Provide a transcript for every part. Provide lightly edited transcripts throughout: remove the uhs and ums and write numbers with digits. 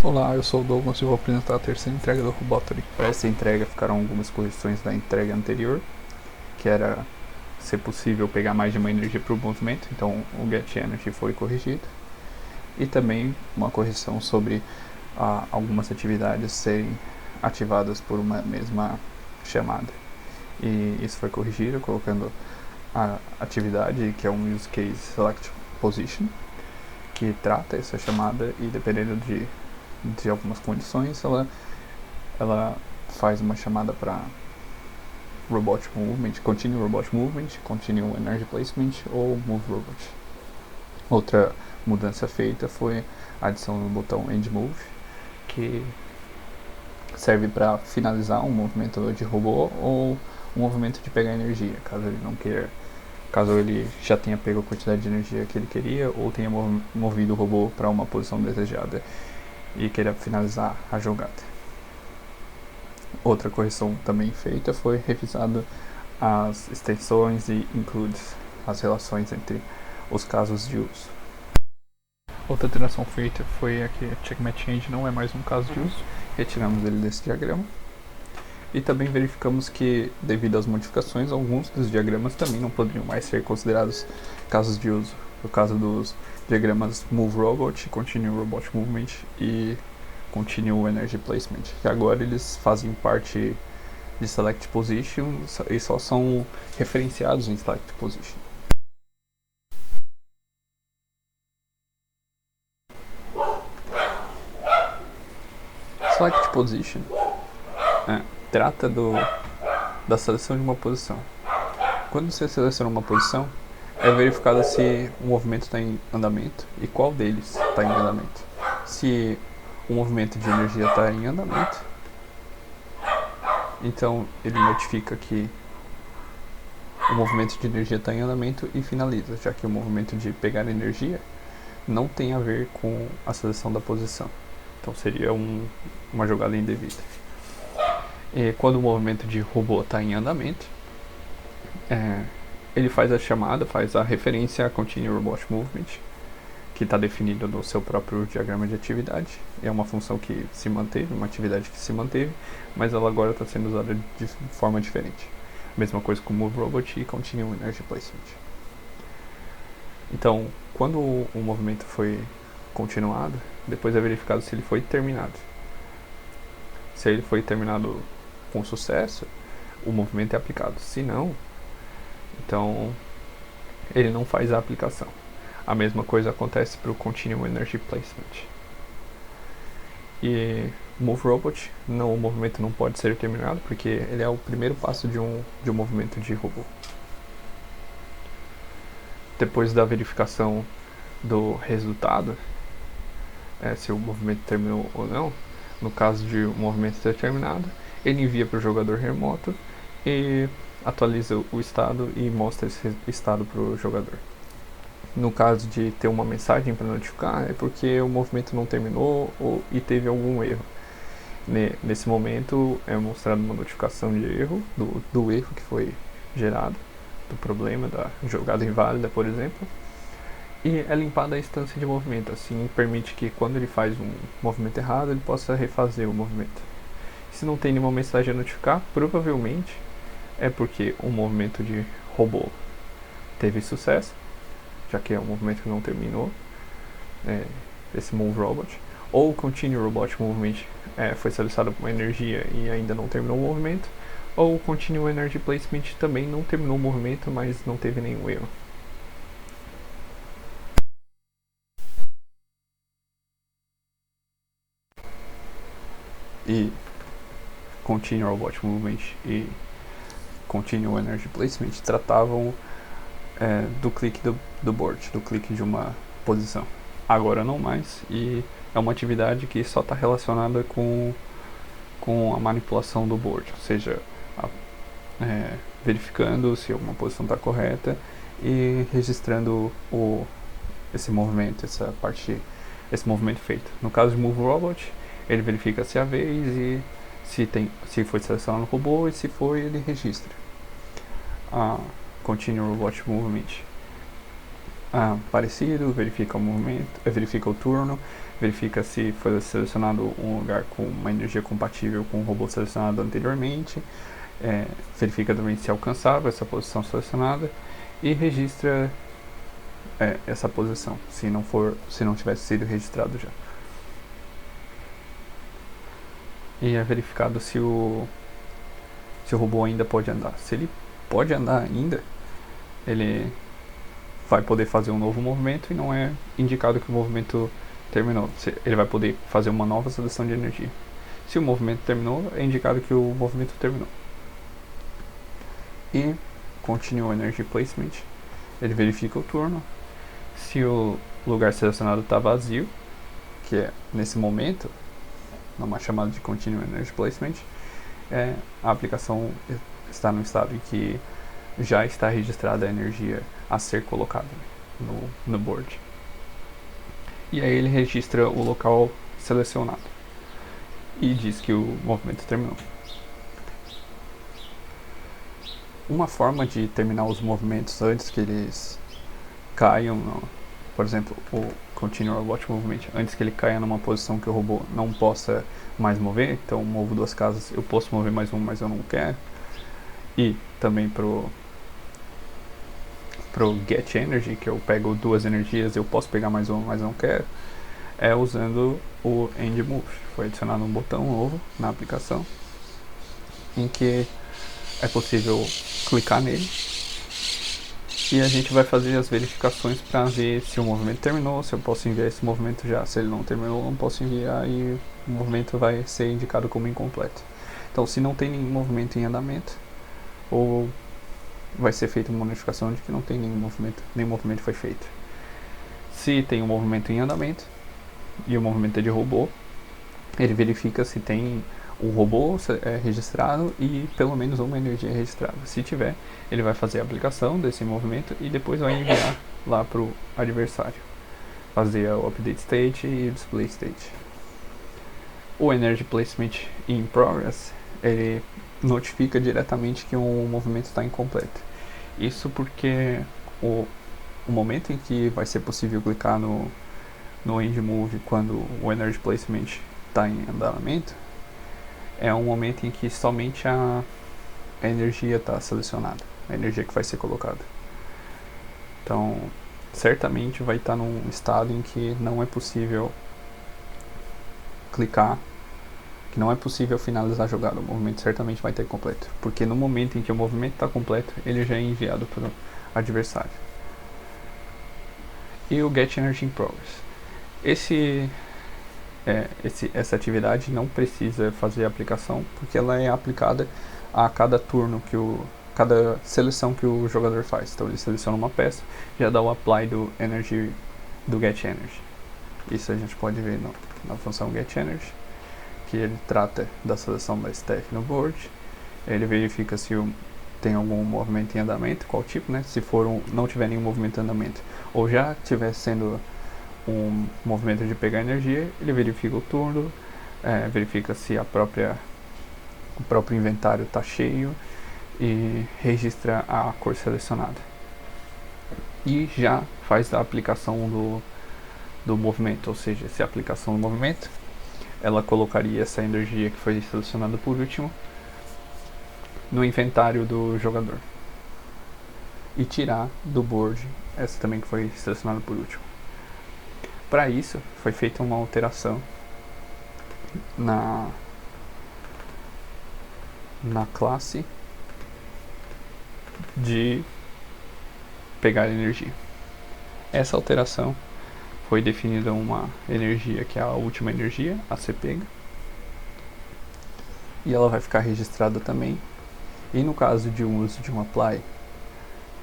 Olá, eu sou o Douglas e vou apresentar a terceira entrega do Robotory. Para essa entrega ficaram algumas correções da entrega anterior, que era ser possível pegar mais de uma energia para o movimento, então o Get Energy foi corrigido. E também uma correção sobre algumas atividades serem ativadas por uma mesma chamada. E isso foi corrigido, colocando a atividade, que é um use case select position, que trata essa chamada e dependendo de algumas condições, ela faz uma chamada para Robot Movement, Continue Robot Movement, Continue Energy Placement ou Move Robot. Outra mudança feita foi a adição do botão End Move, que serve para finalizar um movimento de robô ou um movimento de pegar energia, caso ele não queira, caso ele já tenha pego a quantidade de energia que ele queria ou tenha movido o robô para uma posição desejada e queira finalizar a jogada. Outra correção também feita foi revisado as extensões e includes, as relações entre os casos de uso. Outra alteração feita foi a que a Checkmate Change não é mais um caso de uso. Retiramos ele desse diagrama. E também verificamos que, devido às modificações, alguns dos diagramas também não poderiam mais ser considerados casos de uso. No caso dos diagramas Move Robot, Continue Robot Movement e Continue Energy Placement, que agora eles fazem parte de Select Position e só são referenciados em Select Position. Select Position trata da seleção de uma posição. Quando você seleciona uma posição, é verificado se o movimento está em andamento e qual deles está em andamento. Se o movimento de energia está em andamento, então ele notifica que o movimento de energia está em andamento e finaliza, já que o movimento de pegar energia não tem a ver com a seleção da posição. Então seria uma jogada indevida. E quando o movimento de robô está em andamento, ele faz a chamada, faz a referência a Continue Robot Movement, que está definido no seu próprio diagrama de atividade. É uma função que se manteve, uma atividade que se manteve, mas ela agora está sendo usada de forma diferente. Mesma coisa com Move Robot e Continue Energy Placement. Então, quando o movimento foi continuado, depois é verificado se ele foi terminado. Se ele foi terminado com sucesso, o movimento é aplicado. Se não, então ele não faz a aplicação. A mesma coisa acontece para o Continue Energy Placement. E Move Robot, o movimento não pode ser terminado porque ele é o primeiro passo de um movimento de robô. Depois da verificação do resultado, se o movimento terminou ou não, no caso de o movimento ter terminado, ele envia para o jogador remoto e atualiza o estado e mostra esse estado para o jogador. No caso de ter uma mensagem para notificar, é porque o movimento não terminou e teve algum erro. Nesse momento é mostrada uma notificação de erro, do erro que foi gerado, do problema, da jogada inválida, por exemplo, e é limpada a instância de movimento, assim permite que quando ele faz um movimento errado, ele possa refazer o movimento. Se não tem nenhuma mensagem a notificar, provavelmente é porque o movimento de robô teve sucesso, já que é um movimento que não terminou, esse Move Robot, ou o Continue Robot Movement foi solicitado uma energia e ainda não terminou o movimento, ou o Continue Energy Placement também não terminou o movimento, mas não teve nenhum erro. E Continue Robot Movement e Continue Energy Placement tratavam do clique do board, do clique de uma posição. Agora não mais, e é uma atividade que só está relacionada com a manipulação do board, ou seja, verificando se alguma posição está correta e registrando esse movimento, esse movimento feito. No caso de Move Robot, ele verifica se é a vez e se foi selecionado o robô e se foi, ele registra. Continue Robot Movement parecido, verifica o movimento, verifica o turno, verifica se foi selecionado um lugar com uma energia compatível com o robô selecionado anteriormente, verifica também se é alcançável essa posição selecionada e registra essa posição, se não tivesse sido registrado já. E é verificado se o robô ainda pode andar. Se ele pode andar ainda, ele vai poder fazer um novo movimento e não é indicado que o movimento terminou. Ele vai poder fazer uma nova seleção de energia. Se o movimento terminou, é indicado que o movimento terminou. E Continue Energy Placement, ele verifica o turno. Se o lugar selecionado está vazio, que é nesse momento, numa chamada de Continue Energy Placement, a aplicação está no estado em que já está registrada a energia a ser colocada no board. E aí ele registra o local selecionado e diz que o movimento terminou. Uma forma de terminar os movimentos antes que eles caiam, por exemplo, o Continue Robot Movement, antes que ele caia numa posição que o robô não possa mais mover, então movo 2 casas, eu posso mover mais um, mas eu não quero. E também pro Get Energy, que eu pego 2 energias, eu posso pegar mais uma, mas não quero, é usando o End Move. Foi adicionado um botão novo na aplicação, em que é possível clicar nele e a gente vai fazer as verificações para ver se o movimento terminou, se eu posso enviar esse movimento já. Se ele não terminou, eu não posso enviar e o movimento vai ser indicado como incompleto. Então, se não tem nenhum movimento em andamento, ou vai ser feita uma notificação de que não tem nenhum movimento foi feito. Se tem um movimento em andamento e o movimento é de robô, ele verifica se tem o robô registrado e pelo menos uma energia registrada. Se tiver, ele vai fazer a aplicação desse movimento e depois vai enviar lá para o adversário, fazer o update state e display state. O energy placement in progress, ele notifica diretamente que um movimento está incompleto. Isso porque o momento em que vai ser possível clicar no End Move quando o energy placement está em andamento é um momento em que somente a energia está selecionada, a energia que vai ser colocada. Então, certamente vai estar num estado em que não é possível clicar, que não é possível finalizar a jogada. O movimento certamente vai estar completo, porque no momento em que o movimento está completo, ele já é enviado para o adversário. E o Get Energy in Progress. Essa atividade não precisa fazer a aplicação, porque ela é aplicada a cada turno cada seleção que o jogador faz. Então ele seleciona uma peça, já dá o apply do Get Energy. Isso a gente pode ver na função Get Energy, que ele trata da seleção da stack no board. Ele verifica se tem algum movimento em andamento, qual tipo, né? Se não tiver nenhum movimento em andamento, ou já estiver sendo um movimento de pegar energia, ele verifica o turno, verifica se o próprio inventário está cheio e registra a cor selecionada. E já faz a aplicação do movimento, ou seja, se a aplicação do movimento, ela colocaria essa energia que foi selecionada por último no inventário do jogador e tirar do board essa também que foi selecionada por último. Para isso, foi feita uma alteração na classe de pegar energia. Essa alteração foi definida uma energia que é a última energia a ser pega, e ela vai ficar registrada também. E no caso de um uso de um apply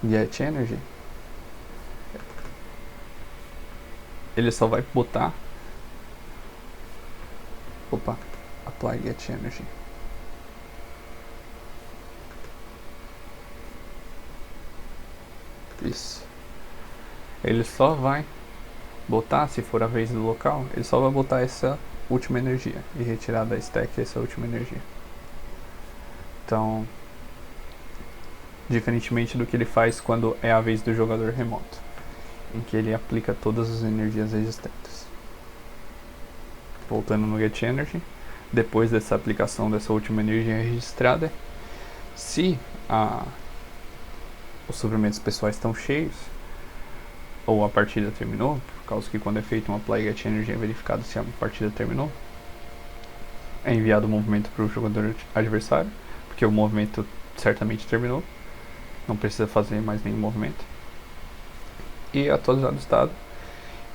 get energy, ele só vai botar apply get energy. Isso. Ele só vai botar, se for a vez do local, ele só vai botar essa última energia e retirar da stack essa última energia. Então, diferentemente do que ele faz quando é a vez do jogador remoto, em que ele aplica todas as energias existentes. voltando no Get Energy, depois dessa aplicação dessa última energia registrada, se os suprimentos pessoais estão cheios, ou a partida terminou, por causa que quando é feito um apply get energy é verificado se a partida terminou, é enviado o movimento para o jogador adversário, porque o movimento certamente terminou, não precisa fazer mais nenhum movimento, e atualizado o estado,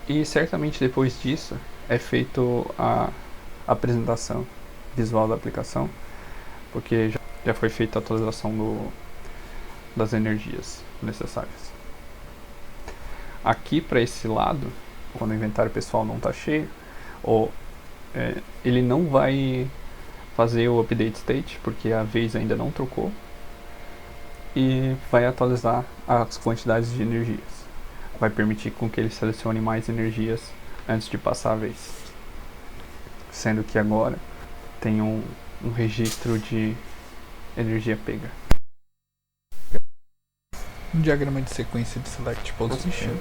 e certamente depois disso é feito a apresentação visual da aplicação, porque já foi feita a atualização das energias necessárias. Aqui para esse lado, quando o inventário pessoal não está cheio, ele não vai fazer o update state, porque a vez ainda não trocou, e vai atualizar as quantidades de energias. Vai permitir com que ele selecione mais energias antes de passar a vez. Sendo que agora tem um registro de energia pega. Um diagrama de sequência de select position.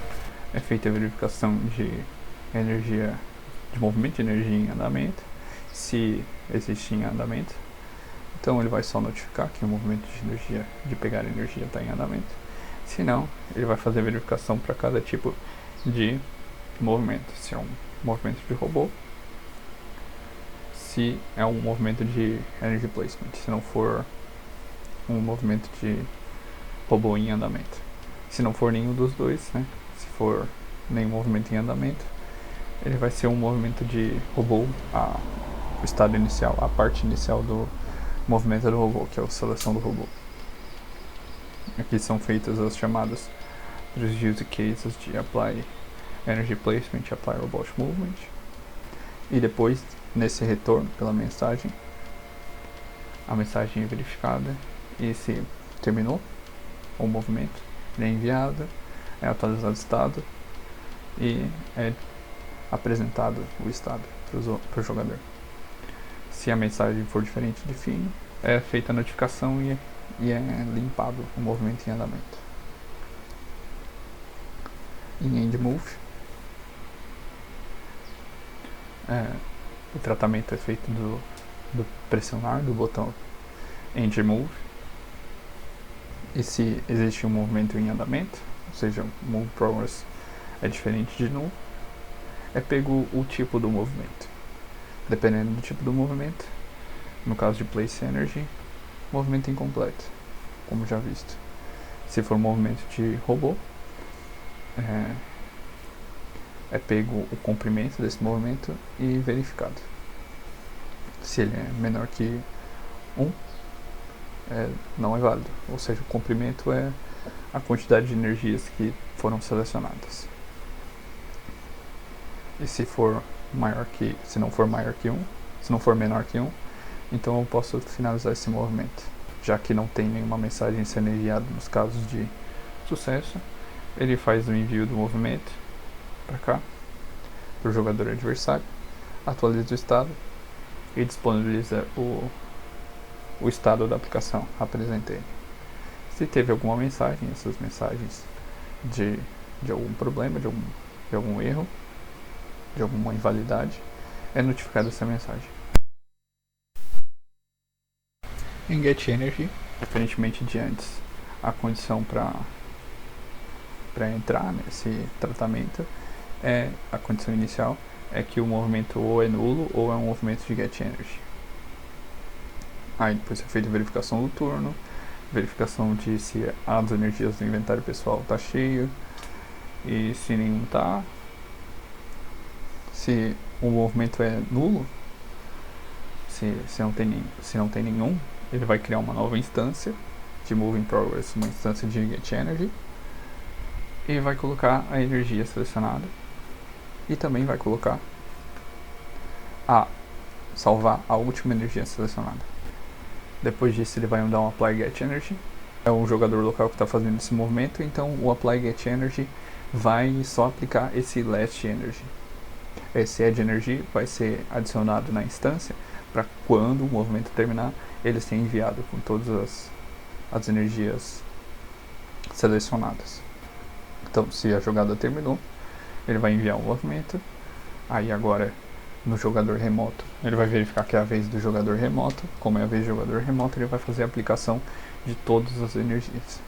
É feita a verificação de energia, de movimento de energia em andamento, se existe em andamento. Então ele vai só notificar que o movimento de energia, de pegar energia, está em andamento. Se não, ele vai fazer verificação para cada tipo de movimento. Se é um movimento de robô, se é um movimento de energy placement, se não for um movimento de robô em andamento. Se não for nenhum dos dois, né? Se for nenhum movimento em andamento, ele vai ser um movimento de robô, o estado inicial, a parte inicial do movimento do robô, que é a seleção do robô. Aqui são feitas as chamadas dos use cases de apply energy placement, apply robot movement, e depois nesse retorno pela mensagem, a mensagem é verificada e se terminou o movimento, ele é enviado, é atualizado o estado e é apresentado o estado para o jogador. Se a mensagem for diferente de fim, é feita a notificação e é limpado o movimento em andamento. Em end move, o tratamento é feito do pressionar do botão end move, e se existe um movimento em andamento, ou seja, move progress é diferente de null, é pego o tipo do movimento. Dependendo do tipo do movimento, no caso de place energy, movimento incompleto, como já visto. Se for movimento de robô, é pego o comprimento desse movimento e verificado. Se ele é menor que 1, não é válido, ou seja, o comprimento é a quantidade de energias que foram selecionadas. E se não for maior que 1, se não for menor que 1, então eu posso finalizar esse movimento. Já que não tem nenhuma mensagem sendo enviada nos casos de sucesso, ele faz o envio do movimento para cá, para o jogador adversário, atualiza o estado e disponibiliza o estado da aplicação, apresenta ele. Se teve alguma mensagem, essas mensagens de algum problema, de algum erro, de alguma invalidade, é notificada essa mensagem. Em Get Energy, diferentemente de antes, a condição para entrar nesse tratamento a condição inicial é que o movimento ou é nulo ou é um movimento de Get Energy. Aí depois é feita a verificação do turno, verificação de se as energias do inventário pessoal está cheio, e se nenhum está, se o movimento é nulo, se não tem nenhum, ele vai criar uma nova instância de Move in Progress, uma instância de Get Energy, e vai colocar a energia selecionada, e também vai colocar salvar a última energia selecionada. Depois disso ele vai dar um Apply Get Energy, é o jogador local que está fazendo esse movimento, então o Apply Get Energy vai só aplicar esse Last Energy. Esse Add Energy vai ser adicionado na instância para quando o movimento terminar, ele ser enviado com todas as energias selecionadas. Então, se a jogada terminou, ele vai enviar um movimento, aí agora no jogador remoto. Ele vai verificar que é a vez do jogador remoto. Como é a vez do jogador remoto, ele vai fazer a aplicação de todas as energias.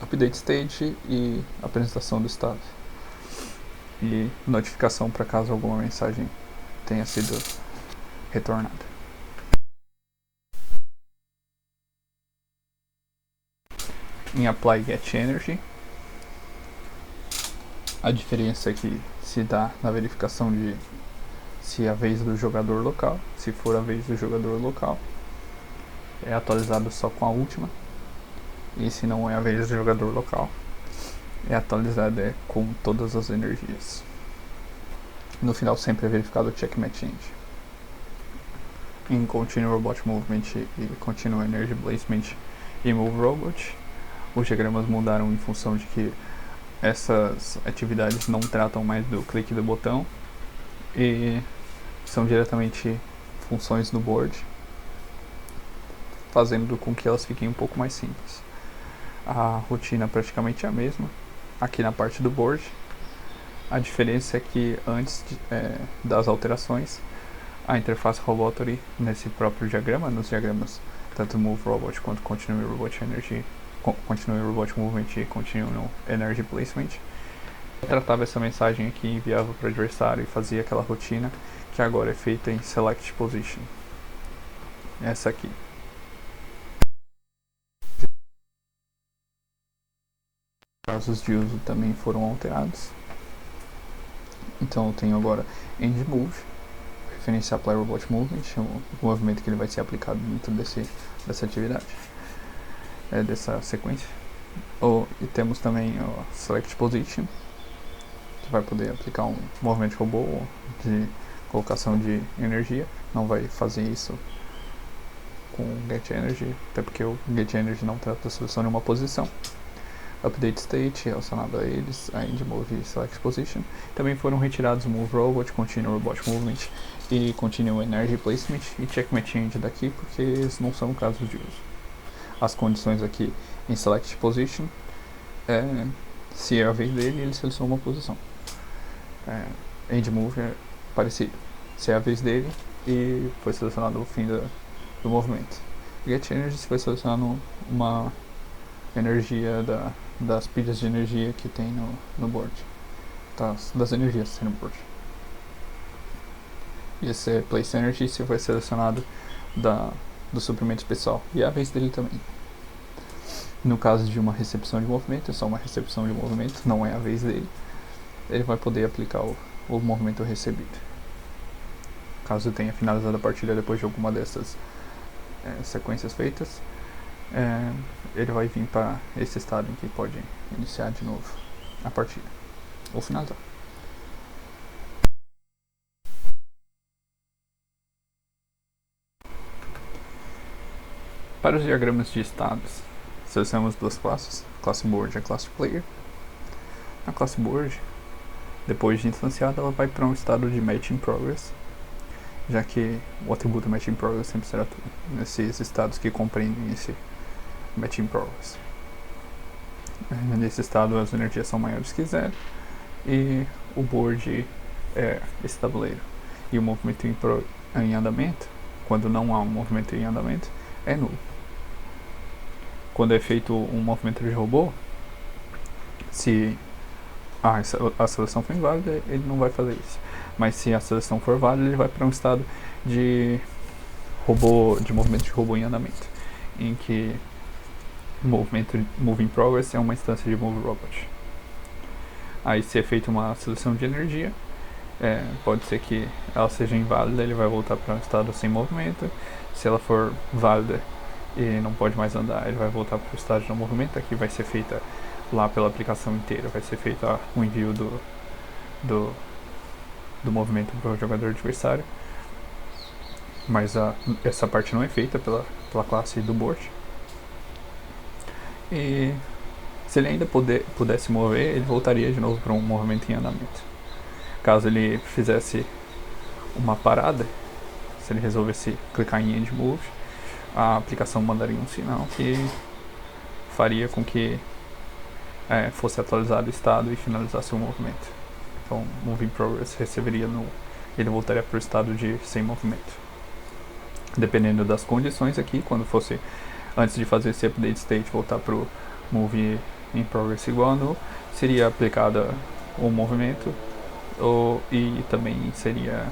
Update state e apresentação do estado. E notificação para caso alguma mensagem tenha sido retornada. Em Apply Get Energy, a diferença é que se dá na verificação de se é a vez do jogador local. Se for a vez do jogador local, é atualizado só com a última. E se não é a vez do jogador local, é atualizado com todas as energias. No final sempre é verificado o checkmate change. Em Continue Robot Movement e Continue Energy Placement e Move Robot, os diagramas mudaram em função de que essas atividades não tratam mais do clique do botão e são diretamente funções do board, fazendo com que elas fiquem um pouco mais simples. A rotina é praticamente a mesma aqui na parte do board. A diferença é que antes das alterações, a interface Robotory nesse próprio diagrama, nos diagramas tanto Move Robot quanto Continue Robot Energy, Continue Robot Movement e Continue Energy Placement, tratava essa mensagem aqui, enviava para o adversário e fazia aquela rotina que agora é feita em Select Position. Essa aqui. Casos de uso também foram alterados. Então eu tenho agora End Move, referência a Apply Robot Movement, o movimento que ele vai ser aplicado dentro dessa atividade, dessa sequência. E temos também o Select Position, que vai poder aplicar um movimento de robô de colocação de energia. Não vai fazer isso com o Get Energy, até porque o Get Energy não trata da solução em uma posição. Update State relacionado a eles, a End Move e Select Position. Também foram retirados o Move Robot, Continue Robot Movement e Continue Energy Placement e Checkmate Change daqui, porque eles não são casos de uso. As condições aqui em Select Position, se é a vez dele, ele seleciona uma posição. End Move é parecido, se é a vez dele e foi selecionado o fim do movimento. Get Energy, se foi selecionado uma energia das pilhas de energia que tem no board, das energias que tem no board. E esse é Place Energy, se foi selecionado do suprimento especial, e é a vez dele também. No caso de uma recepção de movimento, é só uma recepção de movimento, não é a vez dele, ele vai poder aplicar o movimento recebido. Caso tenha finalizado a partida depois de alguma dessas sequências feitas, ele vai vir para esse estado em que pode iniciar de novo a partida ou finalizar. Para os diagramas de estados, selecionamos duas classes, a classe Board e a classe Player. A classe Board, depois de instanciada, ela vai para um estado de Match in Progress, já que o atributo Match in Progress sempre será nesses estados que compreendem esse Match in Progress. Nesse estado as energias são maiores que zero e o board é esse tabuleiro. E o movimento em andamento, quando não há um movimento em andamento, é nulo. Quando é feito um movimento de robô, se a seleção for inválida, ele não vai fazer isso. Mas se a seleção for válida, ele vai para um estado de movimento de robô em andamento, em que movimento Move in Progress é uma instância de Move Robot. Aí, se é feita uma seleção de energia, pode ser que ela seja inválida, ele vai voltar para um estado sem movimento. Se ela for válida e não pode mais andar, ele vai voltar para o estágio de movimento. Aqui vai ser feita lá pela aplicação inteira, vai ser feito o envio do movimento para o jogador adversário, mas essa parte não é feita pela classe do board. E se ele ainda pudesse mover, ele voltaria de novo para um movimento em andamento. Caso ele fizesse uma parada, se ele resolvesse clicar em End Move, a aplicação mandaria um sinal que faria com que fosse atualizado o estado e finalizasse o movimento. Então, Move in Progress receberia no ele voltaria para o estado de sem movimento. Dependendo das condições aqui, quando fosse antes de fazer esse update state voltar para o move in progress igual a null, seria aplicada o movimento e também seria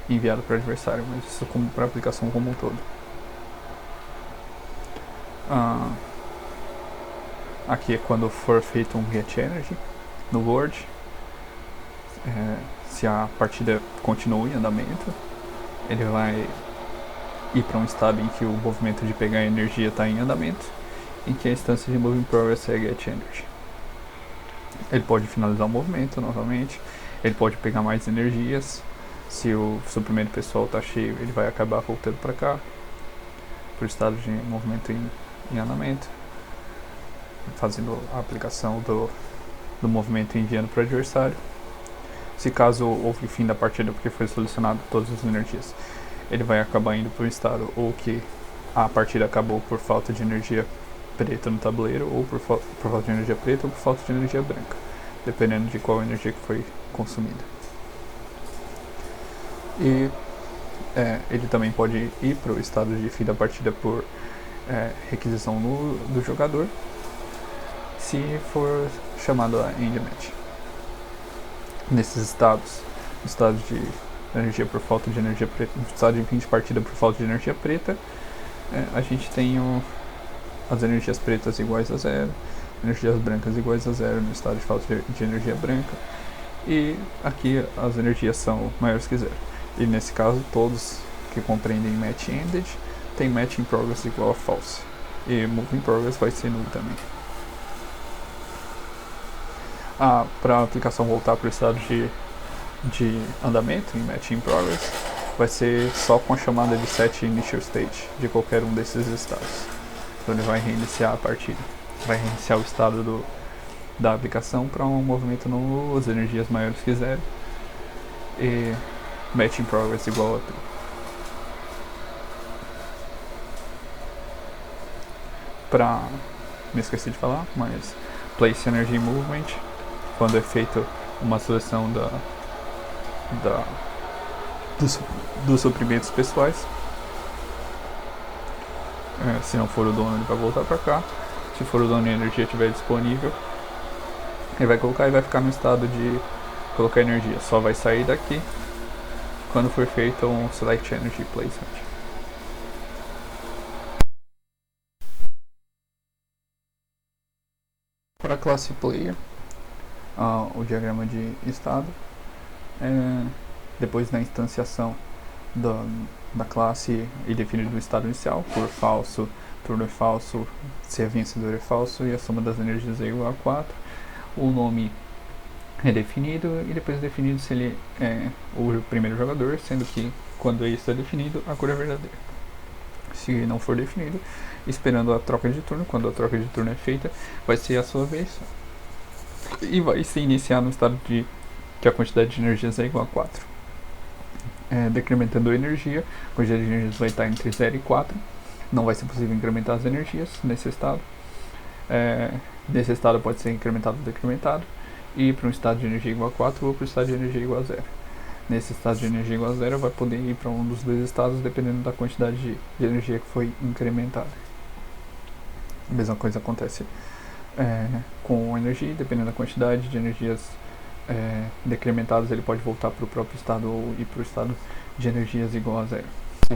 enviado para o adversário, mas isso para a aplicação como um todo. Aqui é quando for feito um get energy no board, se a partida continua em andamento, ele vai ir para um estado em que o movimento de pegar energia está em andamento, em que a instância de move in progress é get energy. Ele pode finalizar o movimento novamente, ele pode pegar mais energias. Se o suprimento pessoal está cheio, ele vai acabar voltando para cá, para o estado de movimento em andamento, fazendo a aplicação do movimento e enviando para o adversário. Se caso houve fim da partida porque foi selecionado todas as energias, ele vai acabar indo para um estado ou que a partida acabou por falta de energia preta no tabuleiro, ou por falta de energia preta, ou por falta de energia branca, dependendo de qual energia que foi consumida. E ele também pode ir para o estado de fim da partida por requisição do jogador, se for chamado a end match. Nesses estados, no estado de energia por falta de energia preta, no estado de fim de partida por falta de energia preta, a gente tem as energias pretas iguais a 0, energias brancas iguais a 0 no estado de falta de energia branca, e aqui as energias são maiores que 0. E nesse caso, todos que compreendem match ended tem match in progress igual a false, e move in progress vai ser null também. Para a aplicação voltar para o estado de andamento em match in progress, vai ser só com a chamada de set initial state de qualquer um desses estados. Então ele vai reiniciar a partida, vai reiniciar o estado da aplicação para um movimento nulo, as energias maiores que 0, e match in progress igual a true. Me esqueci de falar, mas place energy movement, quando é feita uma seleção dos suprimentos pessoais. Se não for o dono, ele vai voltar para cá. Se for o dono e a energia estiver disponível, ele vai colocar e vai ficar no estado de colocar energia. Só vai sair daqui quando for feito um select energy placement. Para a classe player, o diagrama de estado, depois da instanciação da classe e definido o estado inicial por falso, turno é falso, se é vencedor é falso e a soma das energias é igual a 4. O nome é definido e depois é definido se ele é o primeiro jogador, sendo que quando isso é definido, a cor é verdadeira. Se não for definido, esperando a troca de turno, quando a troca de turno é feita, vai ser a sua vez e vai se iniciar no estado de que a quantidade de energias é igual a 4. Decrementando a energia, a quantidade de energias vai estar entre 0 e 4. Não vai ser possível incrementar as energias nesse estado. Nesse estado pode ser incrementado ou decrementado, e para um estado de energia igual a 4 ou para o estado de energia igual a 0. Nesse estado de energia igual a 0 vai poder ir para um dos dois estados dependendo da quantidade de energia que foi incrementada. A mesma coisa acontece com energia, dependendo da quantidade de energias decrementadas, ele pode voltar para o próprio estado ou ir para o estado de energias igual a 0.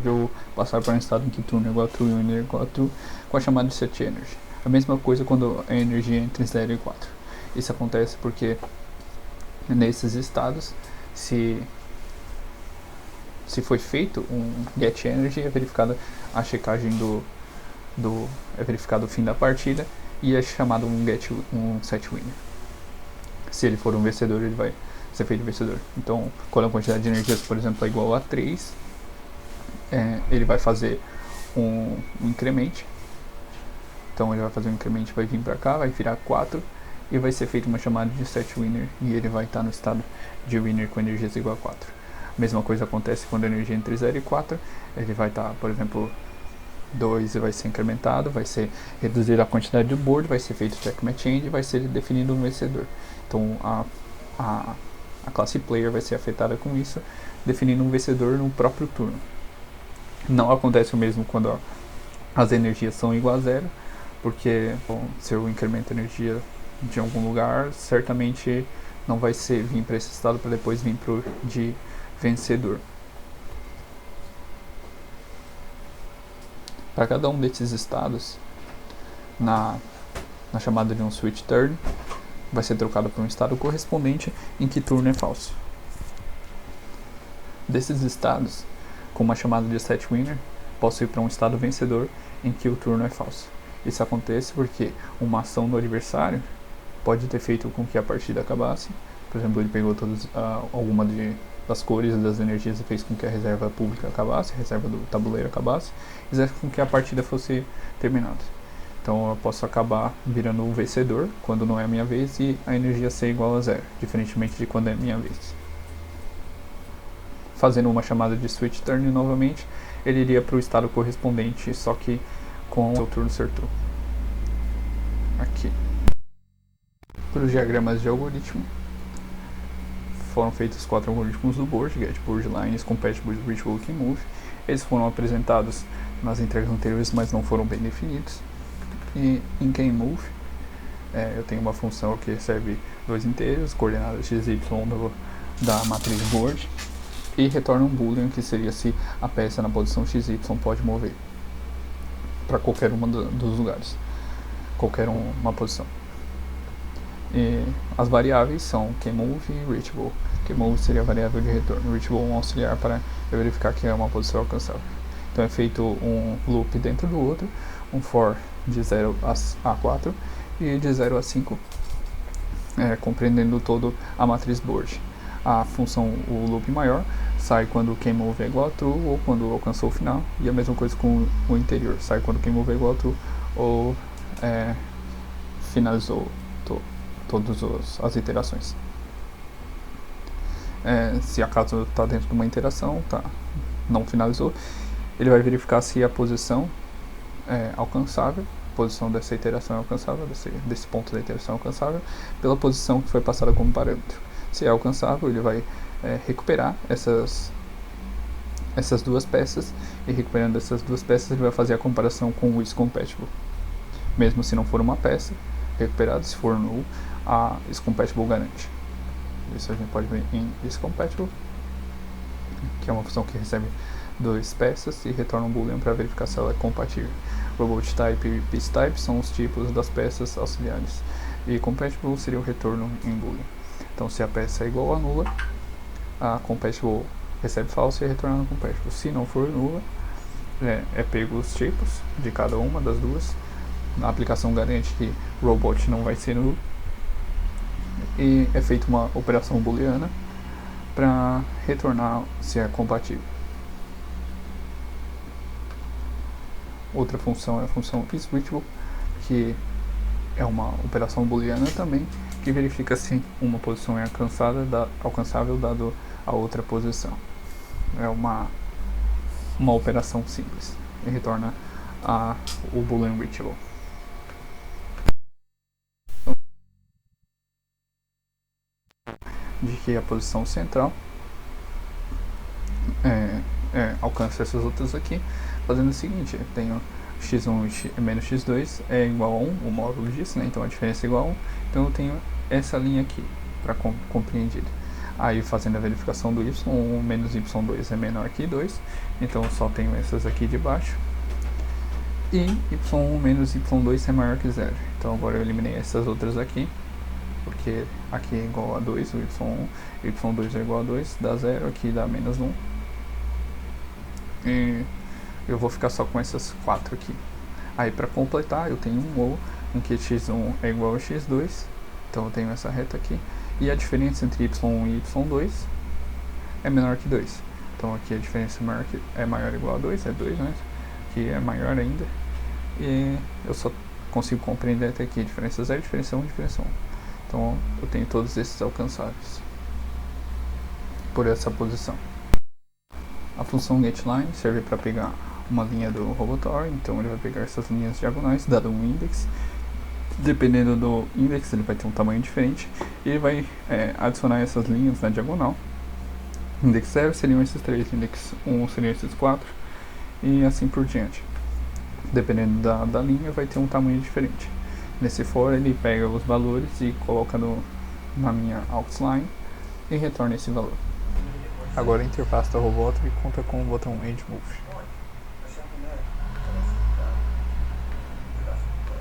Eu passar para um estado em que turno é igual a true e winner é igual a true com a chamada de set energy. A mesma coisa quando a energia é entre 0 e 4. Isso acontece porque nesses estados, se foi feito um get energy, é verificada a checagem é verificado o fim da partida e é chamado um set winner. Se ele for um vencedor, ele vai ser feito vencedor. Então, quando a quantidade de energias, por exemplo, é igual a 3, ele vai fazer um incremento. Então ele vai fazer um incremento, vai vir para cá, vai virar 4 e vai ser feita uma chamada de set winner e ele vai estar no estado de winner com energias igual a 4. A mesma coisa acontece quando a energia é entre 0 e 4, ele vai estar, por exemplo, 2 vai ser incrementado, vai ser reduzida a quantidade do board, vai ser feito checkmate change e vai ser definido um vencedor. Então A classe player vai ser afetada com isso, definindo um vencedor no próprio turno. Não acontece o mesmo quando as energias são igual a zero, porque se eu incremento a energia de algum lugar, certamente não vai vir para esse estado para depois vir de vencedor. Para cada um desses estados, na chamada de um switch turn, vai ser trocado por um estado correspondente em que turno é falso. Desses estados, com uma chamada de set winner, posso ir para um estado vencedor em que o turno é falso. Isso acontece porque uma ação do adversário pode ter feito com que a partida acabasse. Por exemplo, ele pegou alguma das cores das energias e fez com que a reserva pública acabasse, a reserva do tabuleiro acabasse, e fizesse com que a partida fosse terminada. Então eu posso acabar virando um vencedor quando não é a minha vez e a energia ser igual a zero, diferentemente de quando é a minha vez. Fazendo uma chamada de switch turn novamente, ele iria para o estado correspondente, só que com o seu turno certo. Aqui. Para os diagramas de algoritmo, foram feitos 4 algoritmos do board, Get, Board, Lines, Compatible, Reachable e Move. Eles foram apresentados nas entregas anteriores, mas não foram bem definidos. E em KMove, eu tenho uma função que recebe dois inteiros, coordenadas x e y da matriz board, e retorna um boolean, que seria se a peça na posição x e y pode mover para qualquer uma dos lugares, qualquer uma posição. E as variáveis são KMove e Reachable. KMove seria a variável de retorno, Reachable um auxiliar para verificar que é uma posição alcançável. Então é feito um loop dentro do outro, um for de 0 a 4 e de 0 a 5, compreendendo todo a matriz board. A função, o loop maior, sai quando KMove é igual a true ou quando alcançou o final, e a mesma coisa com o interior, sai quando KMove é igual a true ou finalizou todas as iterações. Se acaso está dentro de uma iteração, não finalizou, ele vai verificar se a posição é alcançável, a posição dessa iteração é alcançável, desse ponto da iteração é alcançável, pela posição que foi passada como parâmetro. Se é alcançável, ele vai recuperar essas duas peças, e recuperando essas duas peças ele vai fazer a comparação com o isCompatible. Mesmo se não for uma peça recuperada, se for null, a isCompatible garante. Isso a gente pode ver em isCompatible, que é uma função que recebe duas peças e retorna um boolean para verificar se ela é compatível. Robot type e piece type são os tipos das peças auxiliares, e compatible seria o retorno em boolean. Então, se a peça é igual a nula, a compatible recebe falso e é retornado compatible. Se não for nula, pego os tipos de cada uma das duas. A aplicação garante que robot não vai ser nulo, e é feita uma operação booleana para retornar se é compatível. Outra função é a função isReachable, que é uma operação booleana também, que verifica se uma posição é alcançável dado a outra posição. É uma operação simples e retorna o boolean reachable. De que a posição central alcança essas outras aqui, fazendo o seguinte: eu tenho x1 menos x2 é igual a 1, o módulo disso, né? Então a diferença é igual a 1, então eu tenho essa linha aqui para compreender. Aí fazendo a verificação do y, 1 menos y2 é menor que 2, então eu só tenho essas aqui de baixo, e y1 menos y2 é maior que 0, então agora eu eliminei essas outras aqui, porque aqui é igual a 2, o y2 é igual a 2, dá 0, aqui dá menos 1, e eu vou ficar só com essas 4 aqui. Aí para completar eu tenho um ou em que x1 é igual a x2, então eu tenho essa reta aqui, e a diferença entre y1 e y2 é menor que 2, então aqui a diferença é maior ou igual a 2, é 2, né? Aqui é maior ainda, e eu só consigo compreender até aqui, diferença 0, diferença 1, diferença 1. Então eu tenho todos esses alcançáveis por essa posição. A função getLine serve para pegar uma linha do Robotor, então ele vai pegar essas linhas diagonais, dado um index, Dependendo do index, ele vai ter um tamanho diferente. E ele vai adicionar essas linhas na diagonal. Index 0 seriam esses 3, index 1 seriam esses 4, e assim por diante. Dependendo da linha, vai ter um tamanho diferente. Nesse for, ele pega os valores e coloca na minha outline e retorna esse valor. Agora a interface da Roboto conta com o botão End Move.